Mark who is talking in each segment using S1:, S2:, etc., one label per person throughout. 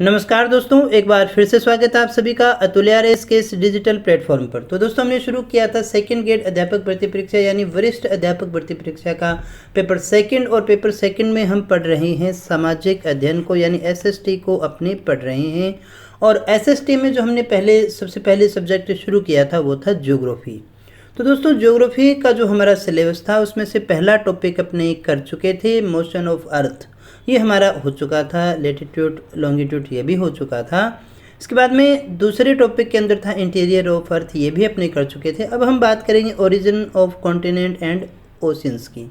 S1: नमस्कार दोस्तों, एक बार फिर से स्वागत है आप सभी का अतुल्यारेस के इस डिजिटल प्लेटफॉर्म पर। तो दोस्तों, हमने शुरू किया था सेकंड ग्रेड अध्यापक भर्ती परीक्षा यानी वरिष्ठ अध्यापक भर्ती परीक्षा का पेपर सेकंड। और पेपर सेकंड में हम पढ़ रहे हैं सामाजिक अध्ययन को यानी एसएसटी को अपने पढ़ रहे हैं। और एसएसटी में जो हमने सबसे पहले सब्जेक्ट शुरू किया था वो था ज्योग्राफी। तो दोस्तों, ज्योग्राफी का जो हमारा सिलेबस था उसमें से पहला टॉपिक अपने कर चुके थे, मोशन ऑफ अर्थ, ये हमारा हो चुका था। लेटीट्यूड लॉन्गिट्यूड ये भी हो चुका था। इसके बाद में दूसरे टॉपिक के अंदर था इंटीरियर ऑफ अर्थ, ये भी अपने कर चुके थे। अब हम बात करेंगे origin of continent and oceans की,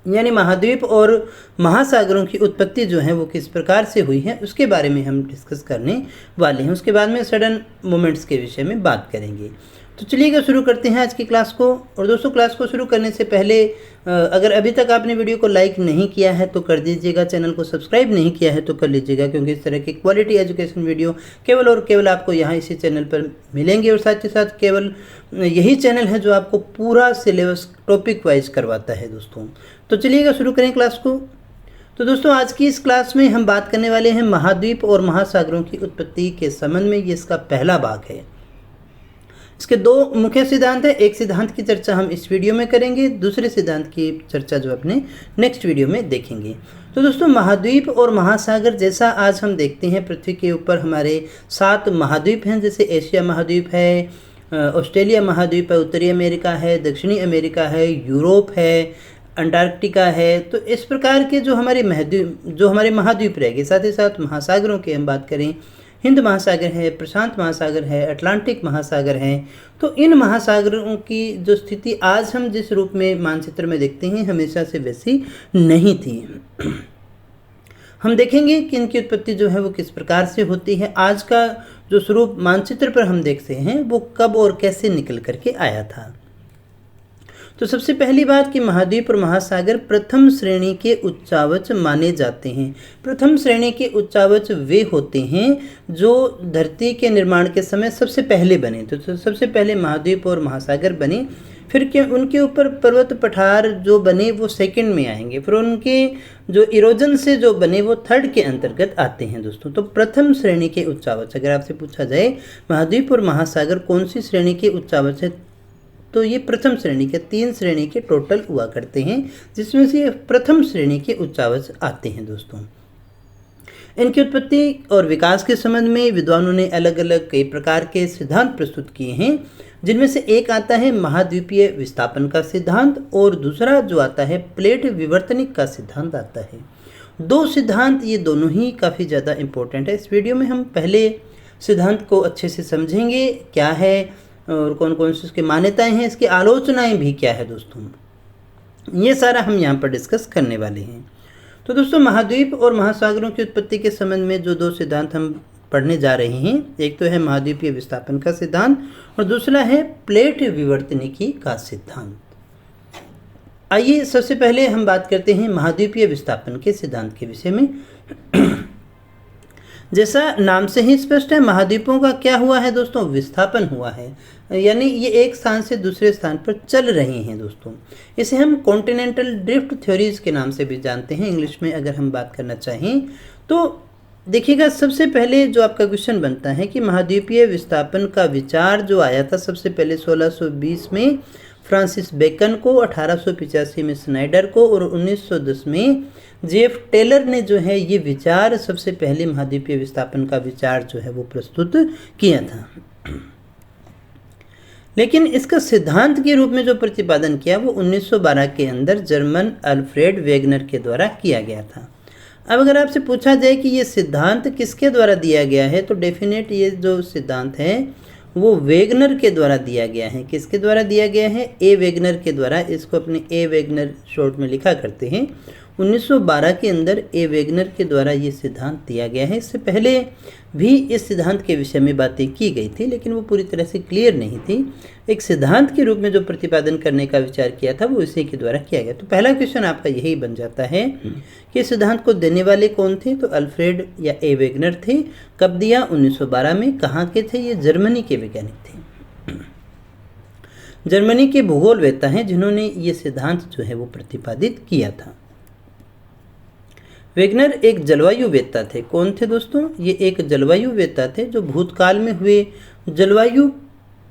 S1: यानी महाद्वीप और महासागरों की उत्पत्ति जो है वो किस प्रकार से हुई है उसके बारे में हम डिस्कस करने वाले हैं। उसके बाद में सडन मोमेंट्स के विषय में बात करेंगे। तो चलिएगा शुरू करते हैं आज की क्लास को। और दोस्तों, क्लास को शुरू करने से पहले अगर अभी तक आपने वीडियो को लाइक नहीं किया है तो कर दीजिएगा, चैनल को सब्सक्राइब नहीं किया है तो कर लीजिएगा, क्योंकि इस तरह की क्वालिटी एजुकेशन वीडियो केवल और केवल आपको यहाँ इसी चैनल पर मिलेंगे। और साथ ही साथ केवल यही चैनल है जो आपको पूरा सिलेबस टॉपिक वाइज करवाता है दोस्तों। तो चलिएगा शुरू करें क्लास को। तो दोस्तों, आज की इस क्लास में हम बात करने वाले हैं महाद्वीप और महासागरों की उत्पत्ति के संबंध में। ये इसका पहला भाग है। इसके दो मुख्य सिद्धांत है। एक सिद्धांत की चर्चा हम इस वीडियो में करेंगे, दूसरे सिद्धांत की चर्चा जो अपने नेक्स्ट वीडियो में देखेंगे। तो दोस्तों, महाद्वीप और महासागर जैसा आज हम देखते हैं पृथ्वी के ऊपर हमारे 7 महाद्वीप हैं। जैसे एशिया महाद्वीप है, ऑस्ट्रेलिया महाद्वीप है, उत्तरी अमेरिका है, दक्षिणी अमेरिका है, यूरोप है, अंटार्कटिका है। तो इस प्रकार के जो हमारे महाद्वीप रहेंगे, साथ ही साथ महासागरों की हम बात करें, हिंद महासागर है, प्रशांत महासागर है, अटलांटिक महासागर है। तो इन महासागरों की जो स्थिति आज हम जिस रूप में मानचित्र में देखते हैं हमेशा से वैसी नहीं थी। हम देखेंगे कि इनकी उत्पत्ति जो है वो किस प्रकार से होती है। आज का जो स्वरूप मानचित्र पर हम देखते हैं वो कब और कैसे निकल करके आया था। तो सबसे पहली बात कि महाद्वीप और महासागर प्रथम श्रेणी के उच्चावच माने जाते हैं। प्रथम श्रेणी के उच्चावच वे होते हैं जो धरती के निर्माण के समय सबसे पहले बने। तो सबसे पहले महाद्वीप और महासागर बने, फिर उनके ऊपर पर्वत पठार जो बने वो सेकंड में आएंगे, फिर उनके जो इरोजन से जो बने वो थर्ड के अंतर्गत आते हैं दोस्तों। तो प्रथम श्रेणी के उच्चावच, अगर आपसे पूछा जाए महाद्वीप और महासागर कौन सी श्रेणी के उच्चावच है, तो ये प्रथम श्रेणी के 3 श्रेणी के टोटल हुआ करते हैं, जिसमें से प्रथम श्रेणी के उच्चावच आते हैं दोस्तों। इनकी उत्पत्ति और विकास के संबंध में विद्वानों ने अलग अलग कई प्रकार के सिद्धांत प्रस्तुत किए हैं, जिनमें से एक आता है महाद्वीपीय विस्थापन का सिद्धांत और दूसरा जो आता है प्लेट विवर्तनिक का सिद्धांत आता है। 2 सिद्धांत ये दोनों ही काफ़ी ज़्यादा इम्पोर्टेंट है। इस वीडियो में हम पहले सिद्धांत को अच्छे से समझेंगे, क्या है और कौन कौन सी इसकी मान्यताएं हैं, इसकी आलोचनाएं भी क्या है दोस्तों, ये सारा हम यहाँ पर डिस्कस करने वाले हैं। तो दोस्तों, महाद्वीप और महासागरों की उत्पत्ति के संबंध में जो 2 सिद्धांत हम पढ़ने जा रहे हैं, एक तो है महाद्वीपीय विस्थापन का सिद्धांत और दूसरा है प्लेट विवर्तनिकी का सिद्धांत। आइए सबसे पहले हम बात करते हैं महाद्वीपीय विस्थापन के सिद्धांत के विषय में। जैसा नाम से ही स्पष्ट है, महाद्वीपों का क्या हुआ है दोस्तों, विस्थापन हुआ है, यानी ये एक स्थान से दूसरे स्थान पर चल रहे हैं दोस्तों। इसे हम कॉन्टिनेंटल ड्रिफ्ट थ्योरीज के नाम से भी जानते हैं इंग्लिश में अगर हम बात करना चाहें। तो देखिएगा, सबसे पहले जो आपका क्वेश्चन बनता है कि महाद्वीपीय विस्थापन का विचार जो आया था सबसे पहले 1620 में फ्रांसिस बेकन को, 1885 में स्नाइडर को और 1910 में जेफ टेलर ने जो है ये विचार सबसे पहले महाद्वीपीय विस्थापन का विचार जो है वो प्रस्तुत किया था। लेकिन इसका सिद्धांत के रूप में जो प्रतिपादन किया वो 1912 के अंदर जर्मन अल्फ्रेड वेगनर के द्वारा किया गया था। अब अगर आपसे पूछा जाए कि ये सिद्धांत किसके द्वारा दिया गया है, तो डेफिनेट ये जो सिद्धांत है वो वेगनर के द्वारा दिया गया है। किसके द्वारा दिया गया है, ए वेगनर के द्वारा। इसको अपने ए वेगनर शॉर्ट में लिखा करते हैं। 1912 के अंदर ए वेगनर के द्वारा ये सिद्धांत दिया गया है। इससे पहले भी इस सिद्धांत के विषय में बातें की गई थी, लेकिन वो पूरी तरह से क्लियर नहीं थी। एक सिद्धांत के रूप में जो प्रतिपादन करने का विचार किया था वो इसी के द्वारा किया गया। तो पहला क्वेश्चन आपका यही बन जाता है कि सिद्धांत को देने वाले कौन थे, तो अल्फ्रेड या ए वेगनर थे। कब दिया, 1912 में। कहाँ के थे ये, जर्मनी के वैज्ञानिक थे। जर्मनी के भूगोलवेत्ता हैं जिन्होंने ये सिद्धांत जो है वो प्रतिपादित किया था। वेगनर एक जलवायुवेत्ता थे। कौन थे दोस्तों? ये एक जलवायुवेत्ता थे जो भूतकाल में हुए जलवायु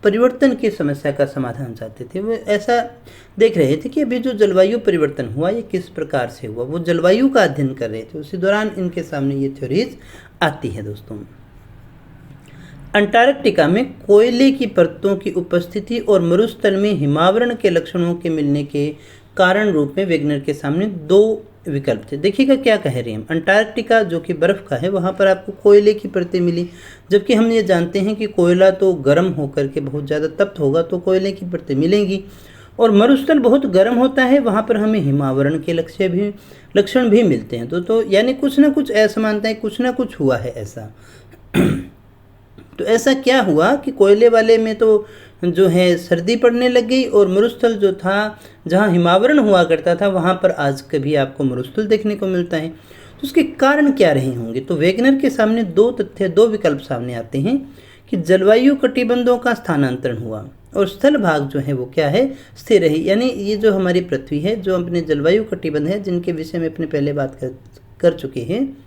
S1: परिवर्तन की समस्या का समाधान चाहते थे। वो ऐसा देख रहे थे कि अभी जो जलवायु परिवर्तन हुआ ये किस प्रकार से हुआ, वो जलवायु का अध्ययन कर रहे थे। उसी दौरान इनके सामने ये थ्योरीज आती है दोस्तों। अंटार्कटिका में कोयले की परतों की उपस्थिति और मरुस्थल में हिमावरण के लक्षणों के मिलने के कारण रूप में वेगनर के सामने दो विकल्प थे। देखिएगा क्या कह रहे हैं। अंटार्कटिका जो कि बर्फ़ का है, वहाँ पर आपको कोयले की परतें मिली, जबकि हम ये जानते हैं कि कोयला तो गर्म होकर के बहुत ज़्यादा तप्त होगा तो कोयले की परतें मिलेंगी। और मरुस्थल बहुत गर्म होता है, वहाँ पर हमें हिमावरण के लक्षण भी मिलते हैं। तो यानी कुछ ना कुछ असमानताएं, कुछ ना कुछ हुआ है ऐसा। तो ऐसा क्या हुआ कि कोयले वाले में तो जो है सर्दी पड़ने लग गई, और मरुस्थल जो था जहाँ हिमावरण हुआ करता था वहाँ पर आज कभी आपको मरुस्थल देखने को मिलता है। तो उसके कारण क्या रहे होंगे? तो वेगनर के सामने दो विकल्प सामने आते हैं कि जलवायु कटिबंधों का स्थानांतरण हुआ और स्थल भाग जो है वो क्या है, स्थिर रही। यानी ये जो हमारी पृथ्वी है, जो अपने जलवायु कटिबंध है, जिनके विषय में अपने पहले बात कर चुके हैं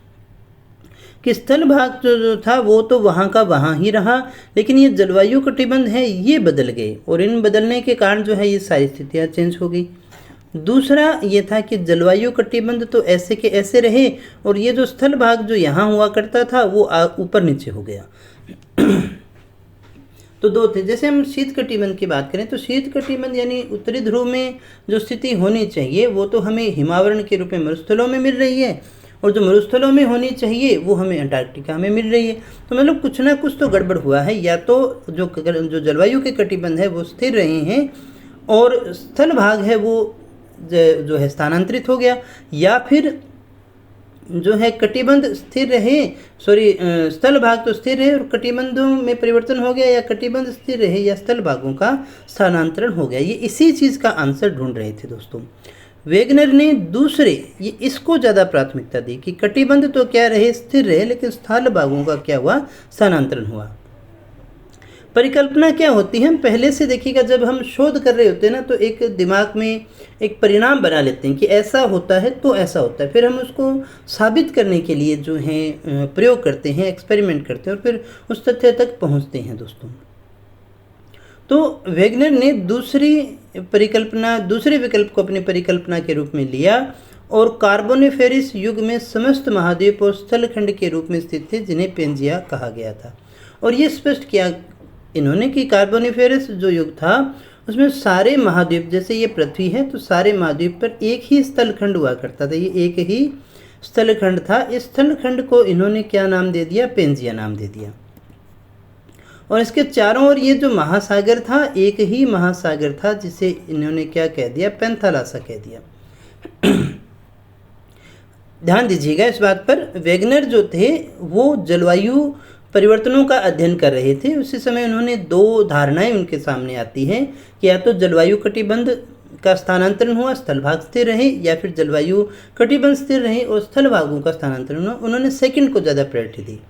S1: कि स्थल भाग जो था वो तो वहाँ का वहाँ ही रहा, लेकिन ये जलवायु कटिबंध है ये बदल गए, और इन बदलने के कारण जो है ये सारी स्थितियाँ चेंज हो गई। दूसरा ये था कि जलवायु कटिबंध तो ऐसे के ऐसे रहे, और ये जो स्थल भाग जो यहाँ हुआ करता था वो ऊपर नीचे हो गया। तो दो थे। जैसे हम शीत कटिबंध की बात करें तो शीत कटिबंध यानी उत्तरी ध्रुव में जो स्थिति होनी चाहिए वो तो हमें हिमावरण के रूप में मरुस्थलों में मिल रही है, और जो मरुस्थलों में होनी चाहिए वो हमें अंटार्कटिका में मिल रही है। तो मतलब कुछ ना कुछ तो गड़बड़ हुआ है, या तो जो जलवायु के कटिबंध है वो स्थिर रहे हैं और स्थल भाग है वो जो है स्थानांतरित हो गया, या फिर जो है कटिबंध स्थिर रहे, स्थल भाग तो स्थिर रहे और कटिबंधों में परिवर्तन हो गया, या कटिबंध स्थिर रहे या स्थल भागों का स्थानांतरण हो गया। ये इसी चीज़ का आंसर ढूंढ रहे थे दोस्तों। वेगनर ने ये इसको ज़्यादा प्राथमिकता दी कि कटिबंध तो क्या रहे, स्थिर रहे, लेकिन स्थल भागों का क्या हुआ, स्थानांतरण हुआ। परिकल्पना क्या होती है? हम पहले से देखिएगा, जब हम शोध कर रहे होते हैं ना तो एक दिमाग में एक परिणाम बना लेते हैं कि ऐसा होता है तो ऐसा होता है, फिर हम उसको साबित करने के लिए जो है प्रयोग करते हैं, एक्सपेरिमेंट करते हैं, और फिर उस तथ्य तक पहुंचते हैं दोस्तों। तो वेगनर ने दूसरे विकल्प को अपनी परिकल्पना के रूप में लिया, और कार्बोनिफेरस युग में समस्त महाद्वीप और स्थलखंड के रूप में स्थित थे, जिन्हें पेंजिया कहा गया था। और ये स्पष्ट किया इन्होंने कि कार्बोनिफेरस जो युग था उसमें सारे महाद्वीप, जैसे ये पृथ्वी है तो सारे महाद्वीप पर एक ही स्थलखंड हुआ करता था, ये एक ही स्थलखंड था। इस स्थलखंड को इन्होंने क्या नाम दे दिया? पेंजिया नाम दे दिया। और इसके चारों ओर ये जो महासागर था एक ही महासागर था, जिसे इन्होंने क्या कह दिया? पेंथालासा कह दिया। ध्यान दीजिएगा इस बात पर, वेगनर जो थे वो जलवायु परिवर्तनों का अध्ययन कर रहे थे। उसी समय उन्होंने दो धारणाएं उनके सामने आती हैं कि या तो जलवायु कटिबंध का स्थानांतरण हुआ, स्थल भाग स्थिर रहे, या फिर जलवायु कटिबंध स्थिर रहे और स्थल भागों का स्थानांतरण हुआ। उन्होंने सेकंड को ज़्यादा प्रायोरिटी दी,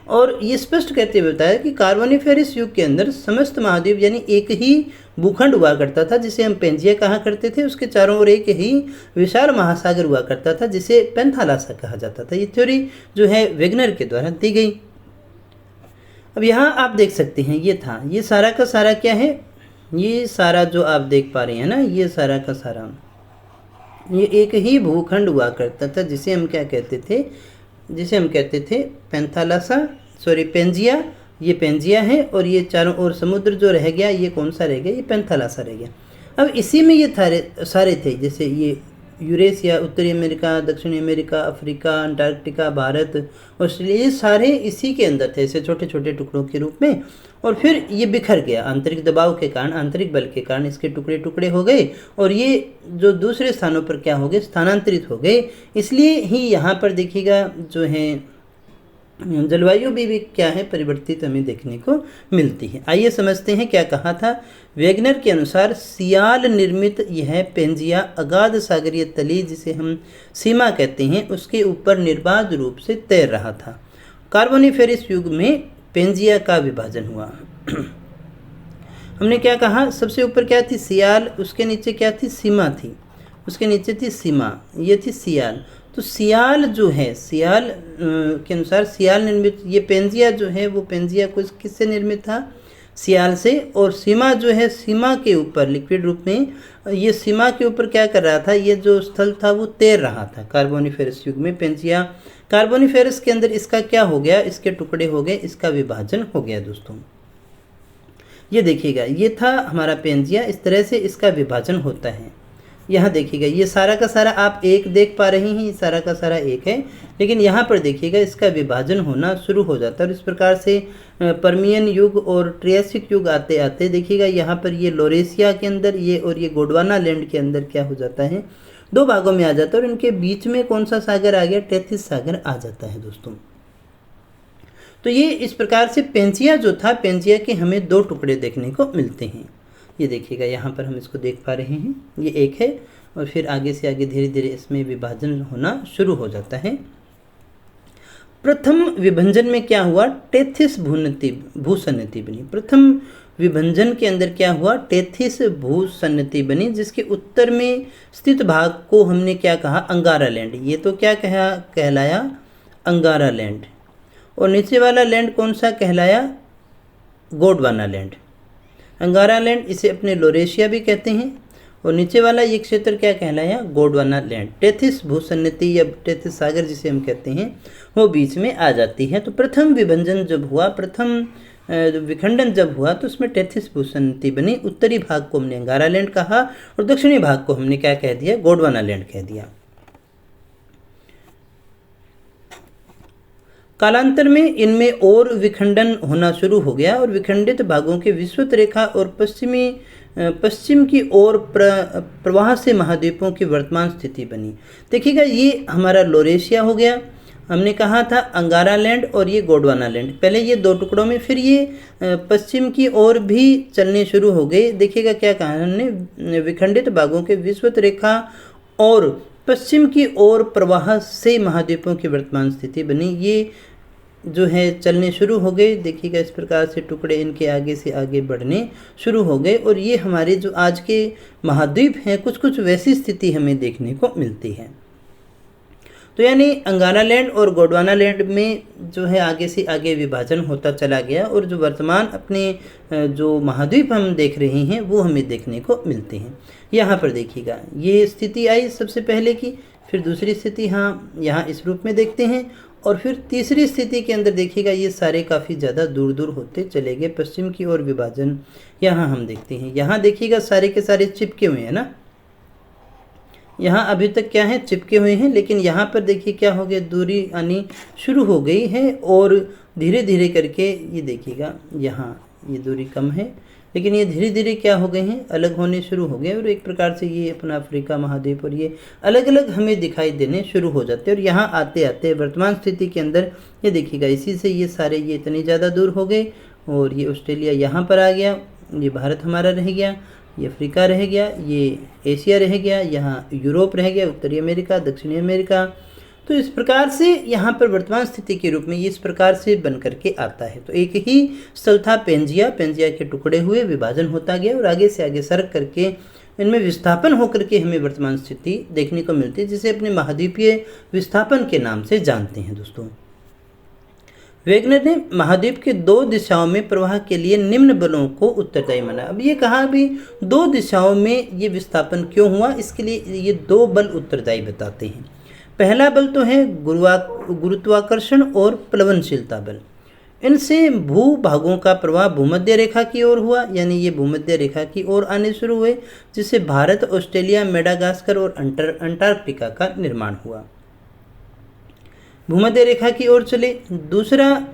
S1: और ये स्पष्ट कहते हुए बताया कि कार्बोनिफेरस युग के अंदर समस्त महाद्वीप यानी एक ही भूखंड हुआ करता था, जिसे हम पेंजिया कहा करते थे। उसके चारों ओर एक ही विशाल महासागर हुआ करता था, जिसे पेंथालासा कहा जाता था। ये थ्योरी जो है वेगनर के द्वारा दी गई। अब यहाँ आप देख सकते हैं ये सारा का सारा क्या है, ये सारा जो आप देख पा रहे हैं ना, ये सारा का सारा ये एक ही भूखंड हुआ करता था, जिसे हम क्या कहते थे? जिसे हम कहते थे पेंजिया। ये पेंजिया है, और ये चारों ओर समुद्र जो रह गया ये कौन सा रह गया? ये पेंथालासा रह गया। अब इसी में ये सारे थे, जैसे ये यूरेशिया, उत्तरी अमेरिका, दक्षिणी America, Africa, Antarctica, Bharat, Australia, ये सारे इसी के अंदर थे, ऐसे छोटे छोटे टुकड़ों के रूप में। और फिर ये बिखर गया आंतरिक दबाव के कारण, आंतरिक बल के कारण इसके टुकड़े टुकड़े हो गए, और ये जो दूसरे स्थानों पर क्या हो गए? स्थानांतरित हो गए। इसलिए ही यहाँ पर देखिएगा जो है जलवायु भी क्या है? परिवर्तित हमें देखने को मिलती है। आइए समझते हैं क्या कहा था। वेगनर के अनुसार सियाल निर्मित यह पेंजिया अगाध सागरीय तली, जिसे हम सीमा कहते हैं, उसके ऊपर निर्बाध रूप से तैर रहा था। कार्बोनिफेरस युग में पेंजिया का विभाजन हुआ। हमने क्या कहा? सबसे ऊपर क्या थी? सियाल, उसके नीचे क्या थी? सीमा थी, उसके नीचे थी सीमा, ये थी सियाल। तो सियाल जो है, सियाल के अनुसार सियाल निर्मित ये पेंजिया जो है वो पेंजिया कुछ किससे निर्मित था, सियाल से। और सीमा जो है, सीमा के ऊपर लिक्विड रूप में, ये सीमा के ऊपर क्या कर रहा था, ये जो स्थल था वो तैर रहा था कार्बोनिफेरस युग में। पेंजिया कार्बोनिफेरस के अंदर इसका क्या हो गया, इसके टुकड़े हो गए, इसका विभाजन हो गया दोस्तों। ये देखिएगा, ये था हमारा पेंजिया, इस तरह से इसका विभाजन होता है। यहाँ देखिएगा ये सारा का सारा आप एक देख पा रहे हैं, ये सारा का सारा एक है, लेकिन यहाँ पर देखिएगा इसका विभाजन होना शुरू हो जाता है। और इस प्रकार से पर्मियन युग और ट्रियासिक युग आते आते देखिएगा यहाँ पर ये लोरेशिया के अंदर ये और ये गोंडवाना लैंड के अंदर क्या हो जाता है, दो भागों में आ जाता है। और इनके बीच में कौन सा सागर आ गया, टेथिस सागर आ जाता है दोस्तों। तो ये इस प्रकार से पेंजिया जो था, पेंजिया के हमें दो टुकड़े देखने को मिलते हैं। ये देखिएगा यहाँ पर हम इसको देख पा रहे हैं, ये एक है और फिर आगे से आगे धीरे धीरे इसमें विभाजन होना शुरू हो जाता है। प्रथम विभंजन में क्या हुआ, टेथिस भूसन्नति बनी। प्रथम विभंजन के अंदर क्या हुआ, टेथिस भूसन्नति बनी, जिसके उत्तर में स्थित भाग को हमने क्या कहा, अंगारा लैंड। ये तो क्या कहलाया, अंगारा लैंड। और नीचे वाला लैंड कौन सा कहलाया, गोंडवाना लैंड। अंगारा लैंड इसे अपने लोरेशिया भी कहते हैं, और नीचे वाला ये क्षेत्र क्या कहलाया, गोंडवाना लैंड। टेथिस भूसन्नति या टेथिस सागर जिसे हम कहते हैं वो बीच में आ जाती है। तो प्रथम विभंजन जब हुआ, प्रथम विखंडन जब हुआ तो उसमें टेथिस भूसन्नति बनी। उत्तरी भाग को हमने अंगारा लैंड कहा और दक्षिणी भाग को हमने क्या कह दिया, गोंडवाना लैंड कह दिया। कालांतर में इनमें और विखंडन होना शुरू हो गया और विखंडित भागों के विषुवत रेखा और पश्चिम की ओर प्रवाह से महाद्वीपों की वर्तमान स्थिति बनी। देखिएगा ये हमारा लोरेशिया हो गया, हमने कहा था अंगारा लैंड और ये गोंडवाना लैंड, पहले ये दो टुकड़ों में, फिर ये पश्चिम की ओर भी चलने शुरू हो गए। देखिएगा क्या कहा हमने, विखंडित भागों के विषुवत रेखा और पश्चिम की ओर प्रवाह से महाद्वीपों की वर्तमान स्थिति बनी। ये जो है चलने शुरू हो गए। देखिएगा इस प्रकार से टुकड़े इनके आगे से आगे बढ़ने शुरू हो गए और ये हमारे जो आज के महाद्वीप हैं कुछ कुछ वैसी स्थिति हमें देखने को मिलती है। तो यानी अंगारा लैंड और गोंडवाना लैंड में जो है आगे से आगे विभाजन होता चला गया और जो वर्तमान अपने जो महाद्वीप हम देख रहे हैं वो हमें देखने को मिलते हैं। यहाँ पर देखिएगा ये स्थिति आई सबसे पहले की, फिर दूसरी स्थिति हाँ यहाँ इस रूप में देखते हैं, और फिर तीसरी स्थिति के अंदर देखिएगा ये सारे काफ़ी ज़्यादा दूर दूर होते चले गए, पश्चिम की ओर विभाजन यहाँ हम देखते हैं। यहाँ देखिएगा सारे के सारे चिपके हुए हैं ना, यहाँ अभी तक क्या है, चिपके हुए हैं, लेकिन यहाँ पर देखिए क्या हो गया, दूरी आनी शुरू हो गई है और धीरे धीरे करके ये देखिएगा यहाँ ये दूरी कम है, लेकिन ये धीरे धीरे क्या हो गए हैं, अलग होने शुरू हो गए और एक प्रकार से ये अपना अफ्रीका महाद्वीप और ये अलग अलग हमें दिखाई देने शुरू हो जाते हैं। और यहाँ आते आते वर्तमान स्थिति के अंदर ये देखिएगा इसी से ये सारे ये इतनी ज़्यादा दूर हो गए और ये ऑस्ट्रेलिया यहाँ पर आ गया, ये भारत हमारा रह गया, ये अफ्रीका रह गया, ये एशिया रह गया, यहाँ यूरोप रह गया, उत्तरी अमेरिका, दक्षिणी अमेरिका। तो इस प्रकार से यहाँ पर वर्तमान स्थिति के रूप में ये इस प्रकार से बन करके आता है। तो एक ही स्थल था पेंजिया, पेंजिया के टुकड़े हुए, विभाजन होता गया और आगे से आगे सरक करके इनमें विस्थापन होकर के हमें वर्तमान स्थिति देखने को मिलती है, जिसे अपने महाद्वीपीय विस्थापन के नाम से जानते हैं दोस्तों। वेगनर ने महाद्वीप के दो दिशाओं में प्रवाह के लिए निम्न बलों को उत्तरदायी माना। अब ये कहा भी दो दिशाओं में ये विस्थापन क्यों हुआ, इसके लिए ये दो बल उत्तरदायी बताते हैं। पहला बल तो है गुरुत्वाकर्षण और प्लवनशीलता बल। इनसे भूभागों का प्रवाह भूमध्य रेखा की ओर हुआ, यानी ये भूमध्य रेखा की ओर आने शुरू हुए, जिससे भारत, ऑस्ट्रेलिया, मेडागास्कर और अंटार्कटिका का निर्माण हुआ, भूमध्य रेखा की ओर चले। दूसरा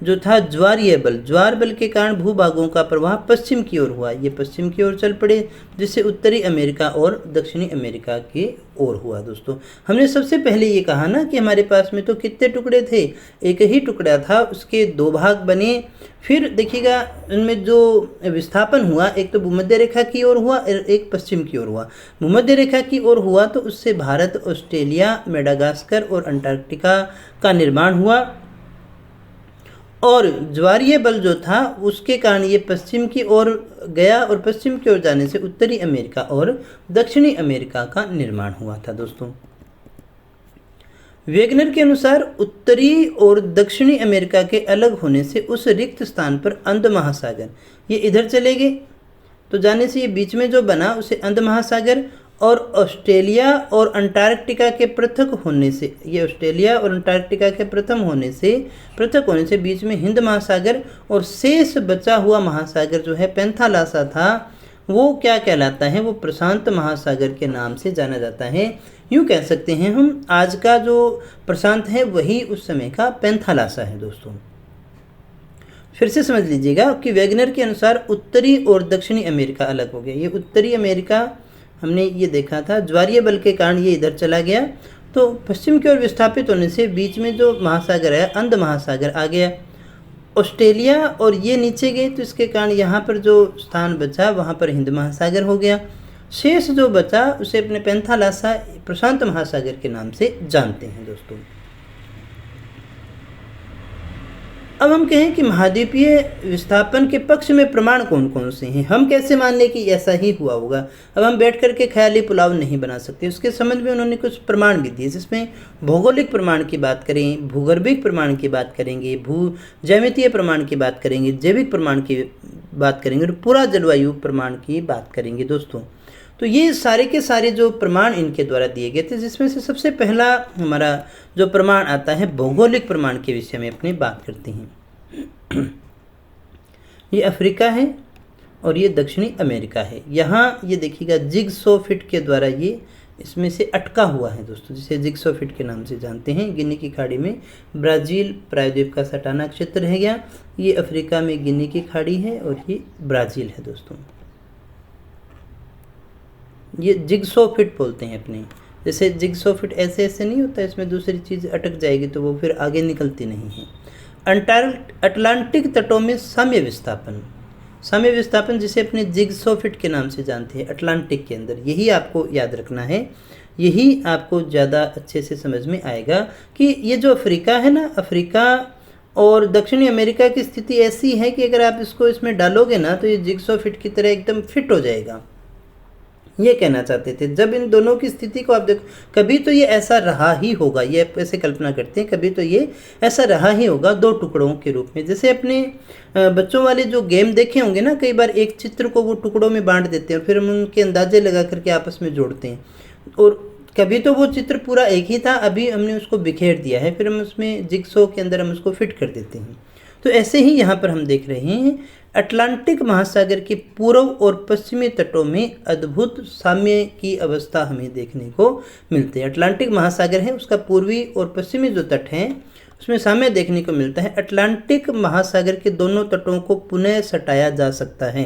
S1: जो था ज्वारीय बल, ज्वार बल के कारण भूभागों का प्रवाह पश्चिम की ओर हुआ, ये पश्चिम की ओर चल पड़े, जिससे उत्तरी अमेरिका और दक्षिणी अमेरिका की ओर हुआ। दोस्तों हमने सबसे पहले ये कहा ना कि हमारे पास में तो कितने टुकड़े थे, एक ही टुकड़ा था, उसके दो भाग बने। फिर देखिएगा इनमें जो विस्थापन हुआ, एक तो भूमध्य रेखा की ओर हुआ, एक पश्चिम की ओर हुआ। भूमध्य रेखा की ओर हुआ तो उससे भारत, ऑस्ट्रेलिया, मेडागास्कर और अंटार्कटिका का निर्माण हुआ, और ज्वारीय बल जो था उसके कारण ये पश्चिम की ओर गया और पश्चिम की ओर जाने से उत्तरी अमेरिका और दक्षिणी अमेरिका का निर्माण हुआ था। दोस्तों वेगनर के अनुसार उत्तरी और दक्षिणी अमेरिका के अलग होने से उस रिक्त स्थान पर अंध महासागर, ये इधर चले गए तो जाने से ये बीच में जो बना उसे अंध महासागर, और ऑस्ट्रेलिया और अंटार्कटिका के पृथक होने से, ये ऑस्ट्रेलिया और अंटार्कटिका के पृथक होने से बीच में हिंद महासागर, और शेष बचा हुआ महासागर जो है पेंथालासा था, वो क्या कहलाता है, वो प्रशांत महासागर के नाम से जाना जाता है। यूँ कह सकते हैं हम आज का जो प्रशांत है वही उस समय का पेंथालासा है दोस्तों। फिर से समझ लीजिएगा कि वेगनर के अनुसार उत्तरी और दक्षिणी अमेरिका अलग हो गया। ये उत्तरी अमेरिका हमने ये देखा था, ज्वारीय बल के कारण ये इधर चला गया, तो पश्चिम की ओर विस्थापित होने से बीच में जो महासागर है अंध महासागर आ गया। ऑस्ट्रेलिया और ये नीचे गए तो इसके कारण यहाँ पर जो स्थान बचा वहाँ पर हिंद महासागर हो गया। शेष जो बचा उसे अपने पेंथालासा प्रशांत महासागर के नाम से जानते हैं दोस्तों। अब हम कहें कि महाद्वीपीय विस्थापन के पक्ष में प्रमाण कौन कौन से हैं, हम कैसे मान लें कि ऐसा ही हुआ होगा। अब हम बैठ करके ख्याली पुलाव नहीं बना सकते, उसके संबंध में उन्होंने कुछ प्रमाण भी दिए, जिसमें भौगोलिक प्रमाण की बात करें, भूगर्भिक प्रमाण की बात करेंगे, भू ज्यामितीय प्रमाण की बात करेंगे, जैविक प्रमाण की बात करेंगे और पूरा जलवायु प्रमाण की बात करेंगे दोस्तों। तो ये सारे के सारे जो प्रमाण इनके द्वारा दिए गए थे, जिसमें से सबसे पहला हमारा जो प्रमाण आता है भौगोलिक प्रमाण के विषय में अपनी बात करते हैं। ये अफ्रीका है और ये दक्षिणी अमेरिका है। यहाँ ये देखिएगा जिगसॉ फिट के द्वारा ये इसमें से अटका हुआ है दोस्तों, जिसे जिगसॉ फिट के नाम से जानते हैं। गिनी की खाड़ी में ब्राज़ील प्रायद्वीप का सटाना क्षेत्र है गया, ये अफ्रीका में गिनी की खाड़ी है और ये ब्राज़ील है दोस्तों। ये जिगसॉ फिट बोलते हैं अपने, जैसे जिगसॉ फिट ऐसे ऐसे नहीं होता, इसमें दूसरी चीज़ अटक जाएगी तो वो फिर आगे निकलती नहीं है। अटलांटिक तटों में साम्य विस्थापन जिसे अपने जिगसॉ फिट के नाम से जानते हैं, अटलांटिक के अंदर, यही आपको याद रखना है, यही आपको ज़्यादा अच्छे से समझ में आएगा कि ये जो अफ्रीका है ना, अफ्रीका और दक्षिणी अमेरिका की स्थिति ऐसी है कि अगर आप इसको इसमें डालोगे ना तो ये जिगसॉ फिट की तरह एकदम फिट हो जाएगा, ये कहना चाहते थे। जब इन दोनों की स्थिति को आप देखो, कभी तो ये ऐसा रहा ही होगा, ये ऐसे कल्पना करते हैं, कभी तो ये ऐसा रहा ही होगा दो टुकड़ों के रूप में। जैसे अपने बच्चों वाले जो गेम देखे होंगे ना, कई बार एक चित्र को वो टुकड़ों में बांट देते हैं और फिर हम उनके अंदाजे लगा करके आपस में जोड़ते हैं, और कभी तो वो चित्र पूरा एक ही था, अभी हमने उसको बिखेर दिया है, फिर हम उसमें जिगसॉ के अंदर हम उसको फिट कर देते हैं। तो ऐसे ही यहाँ पर हम देख रहे हैं अटलांटिक महासागर के पूर्व और पश्चिमी तटों में अद्भुत साम्य की अवस्था हमें देखने को मिलती है। अटलांटिक महासागर है, उसका पूर्वी और पश्चिमी जो तट हैं उसमें साम्य देखने को मिलता है। अटलांटिक महासागर के दोनों तटों को पुनः सटाया जा सकता है,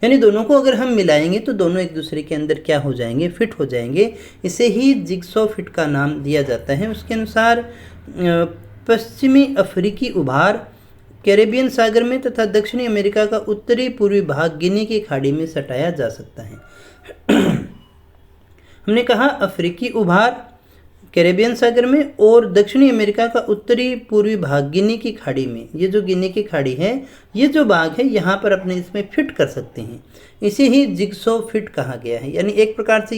S1: यानी दोनों को अगर हम मिलाएंगे तो दोनों एक दूसरे के अंदर क्या हो जाएंगे, फिट हो जाएंगे। इसे ही जिगसॉ फिट का नाम दिया जाता है। उसके अनुसार पश्चिमी अफ्रीकी उभार कैरेबियन सागर में तथा दक्षिणी अमेरिका का उत्तरी पूर्वी भाग गिनी की खाड़ी में सटाया जा सकता है। हमने कहा अफ्रीकी उभार कैरेबियन सागर में और दक्षिणी अमेरिका का उत्तरी पूर्वी भाग गिनी की खाड़ी में। ये जो गिनी की खाड़ी है, ये जो भाग है यहाँ पर अपने इसमें फिट कर सकते हैं, इसे ही जिगसॉ फिट कहा गया है। यानी एक प्रकार से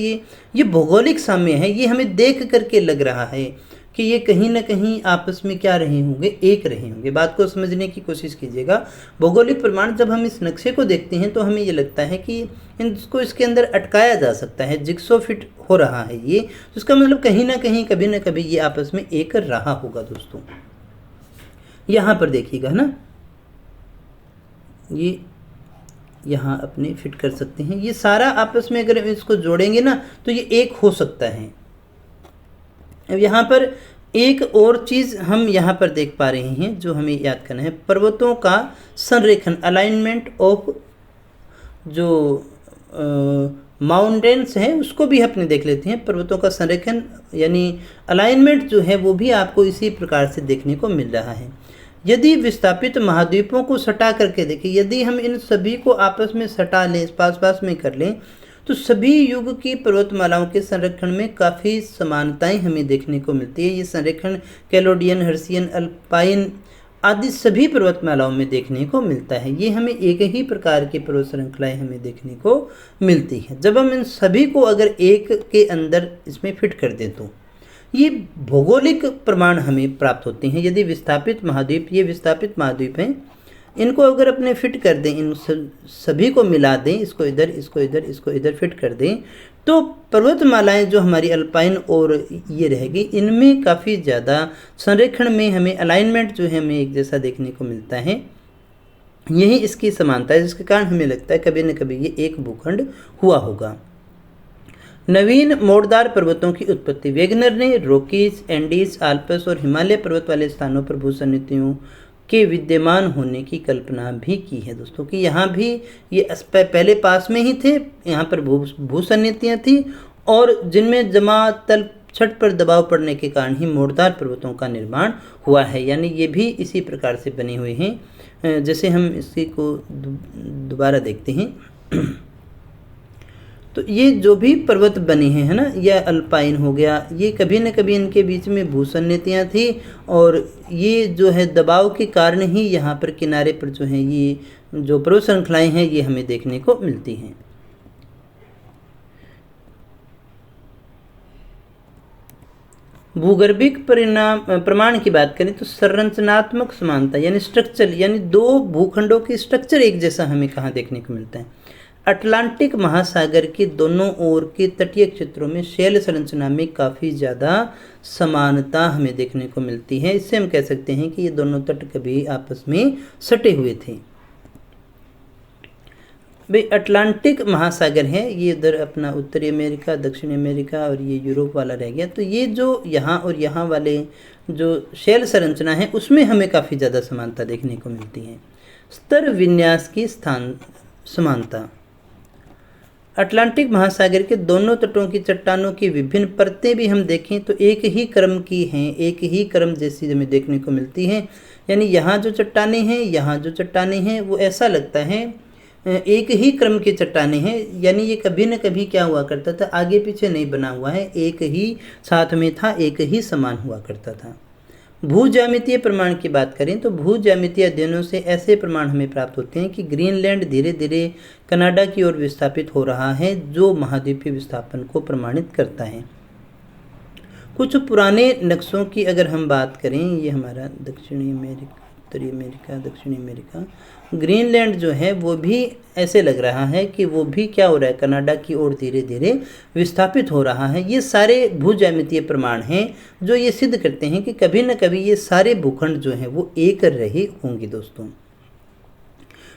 S1: ये भौगोलिक साम्य है, ये हमें देख करके लग रहा है कि ये कहीं ना कहीं आपस में क्या रहे होंगे, एक रहे होंगे। बात को समझने की कोशिश कीजिएगा। भौगोलिक प्रमाण जब हम इस नक्शे को देखते हैं तो हमें ये लगता है कि इसको इसके अंदर अटकाया जा सकता है, जिगसॉ फिट हो रहा है ये, तो इसका मतलब कहीं ना कहीं कभी ना कभी ये आपस में एक रहा होगा दोस्तों। यहाँ पर देखिएगा ना, ये यहाँ अपने फिट कर सकते हैं, ये सारा आपस में अगर इसको जोड़ेंगे ना तो ये एक हो सकता है। अब यहाँ पर एक और चीज़ हम यहाँ पर देख पा रहे हैं जो हमें याद करना है, पर्वतों का संरेखन, अलाइनमेंट ऑफ जो माउंटेन्स हैं उसको भी अपने देख लेते हैं। पर्वतों का संरेखन यानी अलाइनमेंट जो है वो भी आपको इसी प्रकार से देखने को मिल रहा है। यदि विस्थापित महाद्वीपों को सटा करके देखें, यदि हम इन सभी को आपस में सटा लें, पास में कर लें, तो सभी युग की पर्वतमालाओं के संरक्षण में काफ़ी समानताएं हमें देखने को मिलती है। ये संरक्षण कैलोडियन, हर्सियन, अल्पाइन आदि सभी पर्वतमालाओं में देखने को मिलता है। ये हमें एक ही प्रकार की पर्वत श्रृंखलाएं हमें देखने को मिलती है। जब हम इन सभी को अगर एक के अंदर इसमें फिट कर दें तो ये भौगोलिक प्रमाण हमें प्राप्त होते हैं। यदि विस्थापित महाद्वीप, ये विस्थापित महाद्वीप हैं, इनको अगर अपने फिट कर दें, इन सभी को मिला दें, इसको इधर, इसको इधर, इसको इधर फिट कर दें, तो पर्वतमालाएं जो हमारी अल्पाइन और ये रहेगी, इनमें काफ़ी ज़्यादा संरेखण में हमें अलाइनमेंट जो है हमें एक जैसा देखने को मिलता है। यही इसकी समानता है, जिसके कारण हमें लगता है कभी न कभी ये एक भूखंड हुआ होगा। नवीन मोड़दार पर्वतों की उत्पत्ति। वेगनर ने रॉकीज, एंडीज, आल्प्स और हिमालय पर्वत वाले स्थानों पर भूसन्निधियों के विद्यमान होने की कल्पना भी की है दोस्तों, कि यहाँ भी ये पहले पास में ही थे, यहाँ पर भूसन्निधियाँ थी और जिनमें जमा तल छठ पर दबाव पड़ने के कारण ही मोड़दार पर्वतों का निर्माण हुआ है। यानी ये भी इसी प्रकार से बने हुए हैं। जैसे हम इसी को दोबारा देखते हैं तो ये जो भी पर्वत बने हैं, है ना, यह अल्पाइन हो गया, ये कभी न कभी इनके बीच में भूसन्निधियाँ थी और ये जो है दबाव के कारण ही यहाँ पर किनारे पर जो है ये जो पर्वत श्रृंखलाएँ हैं ये हमें देखने को मिलती हैं। भूगर्भिक प्रमाण की बात करें तो संरचनात्मक समानता यानी स्ट्रक्चर, यानी दो भूखंडों की स्ट्रक्चर एक जैसा हमें कहाँ देखने को मिलता है। अटलांटिक महासागर के दोनों ओर के तटीय क्षेत्रों में शैल संरचना में काफ़ी ज़्यादा समानता हमें देखने को मिलती है। इससे हम कह सकते हैं कि ये दोनों तट कभी आपस में सटे हुए थे। भाई अटलांटिक महासागर है, ये इधर अपना उत्तरी अमेरिका, दक्षिणी अमेरिका और ये यूरोप वाला रह गया। तो ये जो यहाँ और यहाँ वाले जो शैल संरचना है उसमें हमें काफ़ी ज़्यादा समानता देखने को मिलती है। स्तर विन्यास की स्थान समानता। अटलांटिक महासागर के दोनों तटों की चट्टानों की विभिन्न परतें भी हम देखें तो एक ही क्रम की हैं, एक ही क्रम जैसी हमें देखने को मिलती हैं। यानी यहाँ जो चट्टानें हैं, यहाँ जो चट्टानें हैं, वो ऐसा लगता है एक ही क्रम की चट्टानें हैं। यानी ये कभी न कभी क्या हुआ करता था, आगे पीछे नहीं बना हुआ है, एक ही साथ में था, एक ही समान हुआ करता था। भू ज्यामितीय प्रमाण की बात करें तो भू ज्यामितीय अध्ययनों से ऐसे प्रमाण हमें प्राप्त होते हैं कि ग्रीनलैंड धीरे धीरे कनाडा की ओर विस्थापित हो रहा है, जो महाद्वीपीय विस्थापन को प्रमाणित करता है। कुछ पुराने नक्शों की अगर हम बात करें, ये हमारा दक्षिणी अमेरिका, उत्तरी अमेरिका, दक्षिणी अमेरिका, ग्रीनलैंड जो है वो भी ऐसे लग रहा है कि वो भी क्या हो रहा है, कनाडा की ओर धीरे धीरे विस्थापित हो रहा है। ये सारे भू ज्यामितीय प्रमाण हैं जो ये सिद्ध करते हैं कि कभी न कभी ये सारे भूखंड जो हैं वो एक रहे होंगे दोस्तों।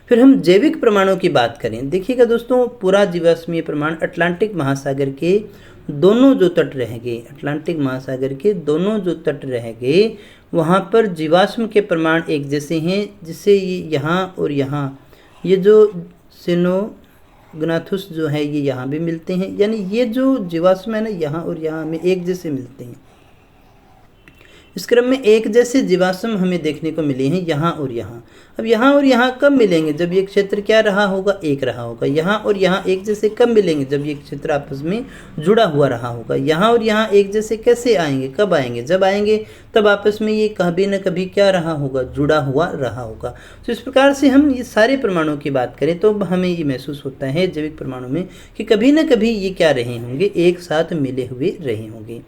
S1: फिर हम जैविक प्रमाणों की बात करें, देखिएगा दोस्तों, पूरा जीवाश्मीय प्रमाण अटलांटिक महासागर के दोनों जो तट रह गए, अटलांटिक महासागर के दोनों जो तट रह गए, वहाँ पर जीवाश्म के प्रमाण एक जैसे हैं, जिससे ये यहाँ और यहाँ ये जो सिनोग्नाथुस जो है ये यहाँ भी मिलते हैं। यानी ये जो जीवाश्म है ना, यहाँ और यहाँ हमें एक जैसे मिलते हैं। इस क्रम में एक जैसे जीवाश्म हमें देखने को मिले हैं यहाँ और यहाँ। अब यहाँ और यहाँ कब मिलेंगे, जब ये क्षेत्र क्या रहा होगा, एक रहा होगा। यहाँ और यहाँ एक जैसे कब मिलेंगे, जब ये क्षेत्र आपस में जुड़ा हुआ रहा होगा। यहाँ और यहाँ एक जैसे कैसे आएंगे, कब आएंगे, जब आएंगे तब आपस में ये कभी न कभी क्या रहा होगा, जुड़ा हुआ रहा होगा। तो इस प्रकार से हम ये सारे प्रमाणों की बात करें तो हमें ये महसूस होता है जैविक प्रमाणों में कि कभी न कभी ये क्या रहे होंगे, एक साथ मिले हुए रहे होंगे।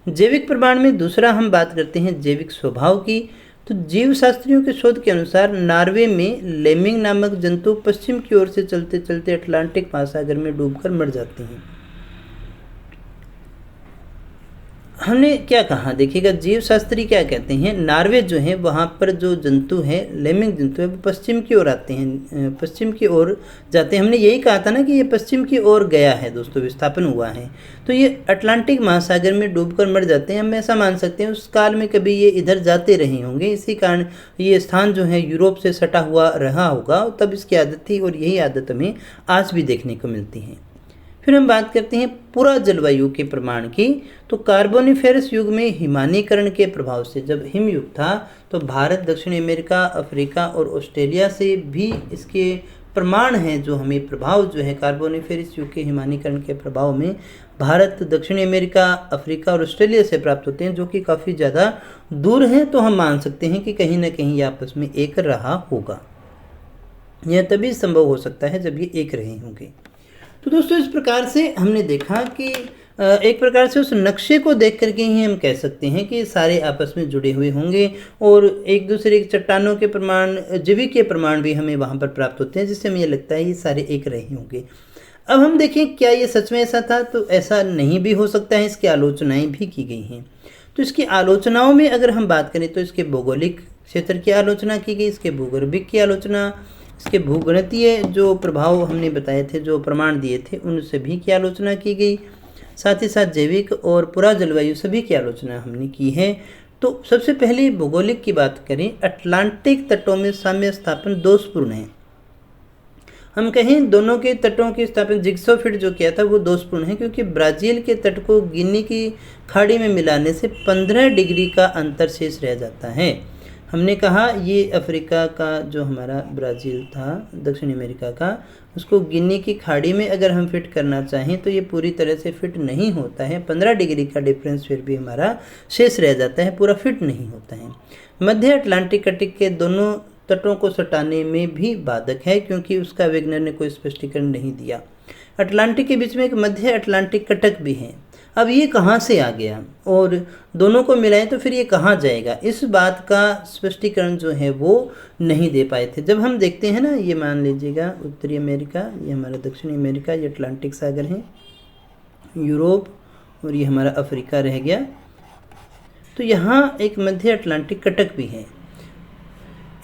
S1: जैविक प्रमाण में दूसरा हम बात करते हैं जैविक स्वभाव की। तो जीव शास्त्रियों के शोध के अनुसार नॉर्वे में लेमिंग नामक जंतु पश्चिम की ओर से चलते चलते अटलांटिक महासागर में डूबकर मर जाते हैं। हमने क्या कहा, देखिएगा, जीव शास्त्री क्या कहते हैं, नॉर्वे जो है वहाँ पर जो जंतु है, लेमिंग जंतु है, वो पश्चिम की ओर आते हैं, पश्चिम की ओर जाते हैं। हमने यही कहा था ना कि ये पश्चिम की ओर गया है दोस्तों, विस्थापन हुआ है। तो ये अटलांटिक महासागर में डूबकर मर जाते हैं। हम ऐसा मान सकते हैं उस काल में कभी ये इधर जाते रहे होंगे, इसी कारण ये स्थान जो है यूरोप से सटा हुआ रहा होगा, तब इसकी आदत थी और यही आदत हमें आज भी देखने को मिलती है। फिर हम बात करते हैं पूरा जलवायु के प्रमाण की। तो कार्बोनिफेरस युग में हिमानीकरण के प्रभाव से, जब हिमयुग था तो भारत, दक्षिण अमेरिका, अफ्रीका और ऑस्ट्रेलिया से भी इसके प्रमाण हैं, जो हमें प्रभाव जो है कार्बोनिफेरस युग के हिमानीकरण के प्रभाव में भारत, दक्षिण अमेरिका, अफ्रीका और ऑस्ट्रेलिया से प्राप्त होते हैं, जो कि काफ़ी ज़्यादा दूर हैं। तो हम मान सकते हैं कि कहीं ना कहीं आपस में एक रहा होगा। यह तभी संभव हो सकता है जब ये एक रहे होंगे। तो दोस्तों इस प्रकार से हमने देखा कि एक प्रकार से उस नक्शे को देख करके ही हम कह सकते हैं कि सारे आपस में जुड़े हुए होंगे और एक दूसरे की चट्टानों के प्रमाण, जीविकीय प्रमाण भी हमें वहाँ पर प्राप्त होते हैं, जिससे हमें ये लगता है ये सारे एक रहे होंगे। अब हम देखें क्या ये सच में ऐसा था, तो ऐसा नहीं भी हो सकता है, इसकी आलोचनाएं भी की गई हैं। तो इसकी आलोचनाओं में अगर हम बात करें तो इसके भौगोलिक क्षेत्र की आलोचना की गई, इसके भूगर्भिक की आलोचना, इसके भूगणितीय जो प्रभाव हमने बताए थे, जो प्रमाण दिए थे, उन सभी की आलोचना की गई। साथ ही साथ जैविक और पुरा जलवायु सभी की आलोचना हमने की है। तो सबसे पहले भौगोलिक की बात करें, अटलांटिक तटों में साम्य स्थापन दोषपूर्ण है। हम कहें दोनों के तटों की स्थापना जिग्सॉ फिट जो किया था वो दोषपूर्ण है, क्योंकि ब्राज़ील के तट को गिनी की खाड़ी में मिलाने से 15 डिग्री का अंतर शेष रह जाता है। हमने कहा ये अफ्रीका का जो हमारा ब्राज़ील था, दक्षिण अमेरिका का, उसको गिनी की खाड़ी में अगर हम फिट करना चाहें तो ये पूरी तरह से फिट नहीं होता है। 15 डिग्री का डिफरेंस फिर भी हमारा शेष रह जाता है, पूरा फिट नहीं होता है। मध्य अटलांटिक कटिक के दोनों तटों को सटाने में भी बाधक है, क्योंकि उसका वेगनर ने कोई स्पष्टीकरण नहीं दिया। अटलांटिक के बीच में एक मध्य अटलांटिक कटक भी है। अब ये कहाँ से आ गया और दोनों को मिलाएं तो फिर ये कहाँ जाएगा, इस बात का स्पष्टीकरण जो है वो नहीं दे पाए थे। जब हम देखते हैं ना, ये मान लीजिएगा उत्तरी अमेरिका, ये हमारा दक्षिणी अमेरिका, ये अटलांटिक सागर है, यूरोप, और ये हमारा अफ्रीका रह गया। तो यहाँ एक मध्य अटलांटिक कटक भी है,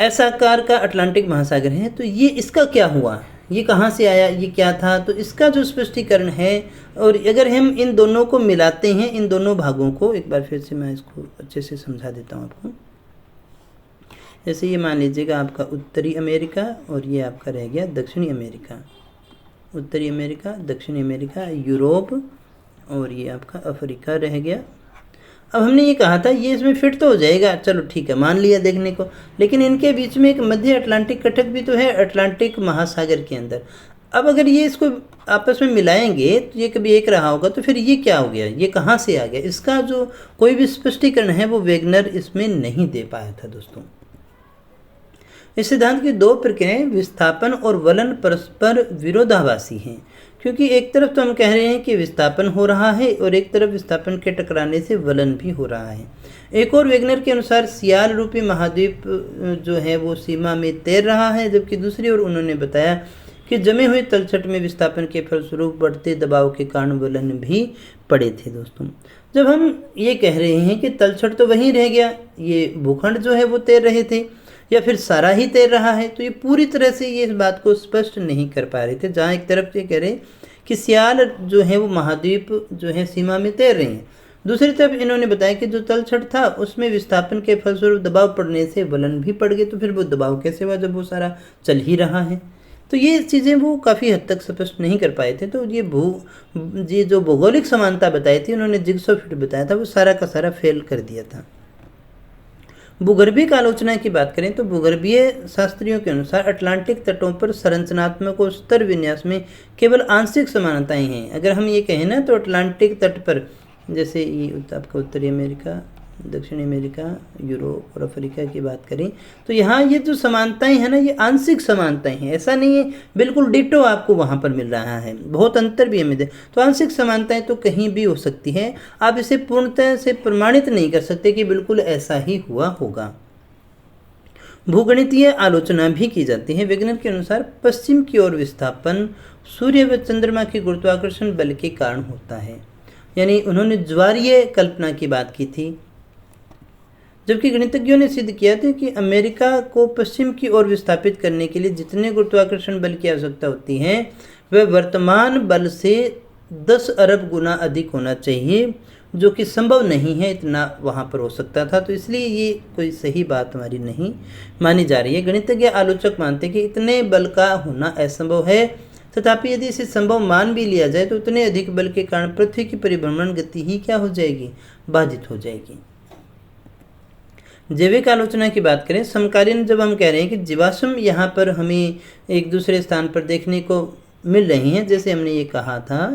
S1: ऐसा आकार का अटलांटिक महासागर है। तो ये इसका क्या हुआ, ये कहाँ से आया, ये क्या था, तो इसका जो स्पष्टीकरण है, और अगर हम इन दोनों को मिलाते हैं, इन दोनों भागों को, एक बार फिर से मैं इसको अच्छे से समझा देता हूँ आपको। जैसे ये मान लीजिएगा आपका उत्तरी अमेरिका और ये आपका रह गया दक्षिणी अमेरिका, उत्तरी अमेरिका, दक्षिणी अमेरिका, यूरोप, और ये आपका अफ्रीका रह गया। अब हमने ये कहा था ये इसमें फिट तो हो जाएगा, चलो ठीक है, मान लिया देखने को, लेकिन इनके बीच में एक मध्य अटलांटिक कटक भी तो है अटलांटिक महासागर के अंदर। अब अगर ये इसको आपस में मिलाएंगे तो ये कभी एक रहा होगा, तो फिर ये क्या हो गया, ये कहाँ से आ गया, इसका जो कोई भी स्पष्टीकरण है वो वेगनर इसमें नहीं दे पाया था दोस्तों। इस सिद्धांत की दो प्रक्रियाएं विस्थापन और वलन परस्पर विरोधाभासी हैं, क्योंकि एक तरफ तो हम कह रहे हैं कि विस्थापन हो रहा है और एक तरफ विस्थापन के टकराने से वलन भी हो रहा है। एक और वेगनर के अनुसार सियाल रूपी महाद्वीप जो है वो सीमा में तैर रहा है, जबकि दूसरी ओर उन्होंने बताया कि जमे हुए तलछट में विस्थापन के फलस्वरूप बढ़ते दबाव के कारण वलन भी पड़े थे। दोस्तों, जब हम ये कह रहे हैं कि तलछट तो वहीं रह गया, ये भूखंड जो है वो तैर रहे थे, या फिर सारा ही तैर रहा है, तो ये पूरी तरह से ये इस बात को स्पष्ट नहीं कर पा रहे थे। जहाँ एक तरफ ये कह रहे कि सियाल जो है वो महाद्वीप जो है सीमा में तैर रहे हैं, दूसरी तरफ इन्होंने बताया कि जो तलछट था उसमें विस्थापन के फलस्वरूप दबाव पड़ने से वलन भी पड़ गए, तो फिर वो दबाव कैसे हुआ जब वो सारा चल ही रहा है। तो ये चीज़ें वो काफ़ी हद तक स्पष्ट नहीं कर पाए थे। तो ये जो भौगोलिक समानता बताई थी, उन्होंने जिग्सॉ फिट बताया था, वो सारा का सारा फेल कर दिया था। भूगर्भिक आलोचना की बात करें तो भूगर्भीय शास्त्रियों के अनुसार अटलांटिक तटों पर संरचनात्मक और स्तर विन्यास में केवल आंशिक समानताएं हैं। अगर हम ये कहें ना, तो अटलांटिक तट पर जैसे ये आपका उत्तरी अमेरिका, दक्षिणी अमेरिका, यूरोप और अफ्रीका की बात करें तो यहाँ ये जो समानताएं हैं ना, ये आंशिक समानताएं हैं, ऐसा नहीं है बिल्कुल डिटो आपको वहाँ पर मिल रहा है, बहुत अंतर भी हमें दे। तो आंशिक समानताएं तो कहीं भी हो सकती है, आप इसे पूर्णतः से प्रमाणित नहीं कर सकते कि बिल्कुल ऐसा ही हुआ होगा। भूगणितीय आलोचना भी की जाती है। वैज्ञानिक के अनुसार पश्चिम की ओर विस्थापन सूर्य व चंद्रमा के गुरुत्वाकर्षण बल के कारण होता है, यानी उन्होंने ज्वारीय कल्पना की बात की थी, जबकि गणितज्ञों ने सिद्ध किया था कि अमेरिका को पश्चिम की ओर विस्थापित करने के लिए जितने गुरुत्वाकर्षण बल की आवश्यकता होती है वह वर्तमान बल से 10 अरब गुना अधिक होना चाहिए, जो कि संभव नहीं है इतना वहाँ पर हो सकता था। तो इसलिए ये कोई सही बात हमारी नहीं मानी जा रही है। गणितज्ञ आलोचक मानते हैं कि इतने बल का होना असंभव है, तथापि यदि इसे संभव मान भी लिया जाए तो उतने अधिक बल के कारण पृथ्वी की परिभ्रमण गति ही क्या हो जाएगी, बाधित हो जाएगी। जैविक आलोचना की बात करें, समकालीन जब हम कह रहे हैं कि जीवाश्म यहाँ पर हमें एक दूसरे स्थान पर देखने को मिल रही हैं, जैसे हमने ये कहा था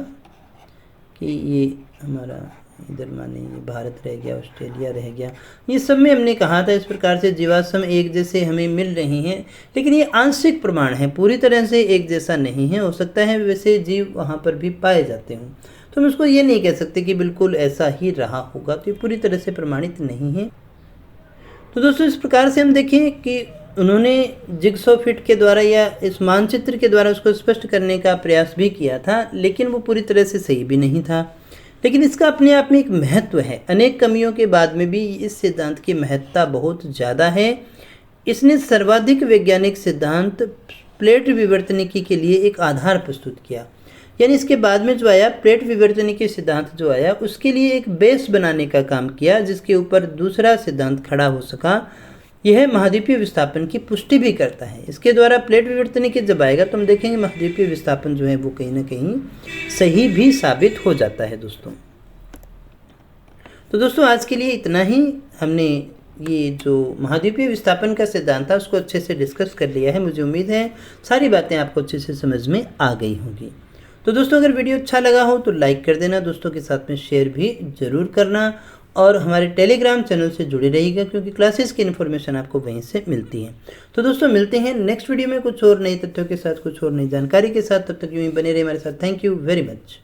S1: कि ये हमारा इधर माने ये भारत रह गया, ऑस्ट्रेलिया रह गया, ये सब में हमने कहा था इस प्रकार से जीवाश्म एक जैसे हमें मिल रही हैं, लेकिन ये आंशिक प्रमाण है, पूरी तरह से एक जैसा नहीं है। हो सकता है वैसे जीव वहाँ पर भी पाए जाते हों। तो हम उसको ये नहीं कह सकते कि बिल्कुल ऐसा ही रहा होगा, तो ये पूरी तरह से प्रमाणित नहीं है। तो दोस्तों इस प्रकार से हम देखें कि उन्होंने जिगसॉ फिट के द्वारा या इस मानचित्र के द्वारा उसको स्पष्ट करने का प्रयास भी किया था, लेकिन वो पूरी तरह से सही भी नहीं था। लेकिन इसका अपने आप में एक महत्व है, अनेक कमियों के बाद में भी इस सिद्धांत की महत्ता बहुत ज़्यादा है। इसने सर्वाधिक वैज्ञानिक सिद्धांत प्लेट विवर्तनिकी के लिए एक आधार प्रस्तुत किया, यानी इसके बाद में जो आया प्लेट विवर्तनिकी सिद्धांत जो आया उसके लिए एक बेस बनाने का काम किया, जिसके ऊपर दूसरा सिद्धांत खड़ा हो सका। यह महाद्वीपीय विस्थापन की पुष्टि भी करता है। इसके द्वारा प्लेट विवर्तनिकी जब आएगा तो हम देखेंगे महाद्वीपीय विस्थापन जो है वो कहीं ना कहीं सही भी साबित हो जाता है दोस्तों। तो दोस्तों आज के लिए इतना ही। हमने ये जो महाद्वीपीय विस्थापन का सिद्धांत था उसको अच्छे से डिस्कस कर लिया है। मुझे उम्मीद है सारी बातें आपको अच्छे से समझ में आ गई होंगी। तो दोस्तों अगर वीडियो अच्छा लगा हो तो लाइक कर देना, दोस्तों के साथ में शेयर भी ज़रूर करना और हमारे टेलीग्राम चैनल से जुड़े रहिएगा, क्योंकि क्लासेस की इन्फॉर्मेशन आपको वहीं से मिलती है। तो दोस्तों मिलते हैं नेक्स्ट वीडियो में कुछ और नए तथ्यों के साथ, कुछ और नई जानकारी के साथ। तब तक यूँ ही बने रहिए हमारे साथ। Thank you very much.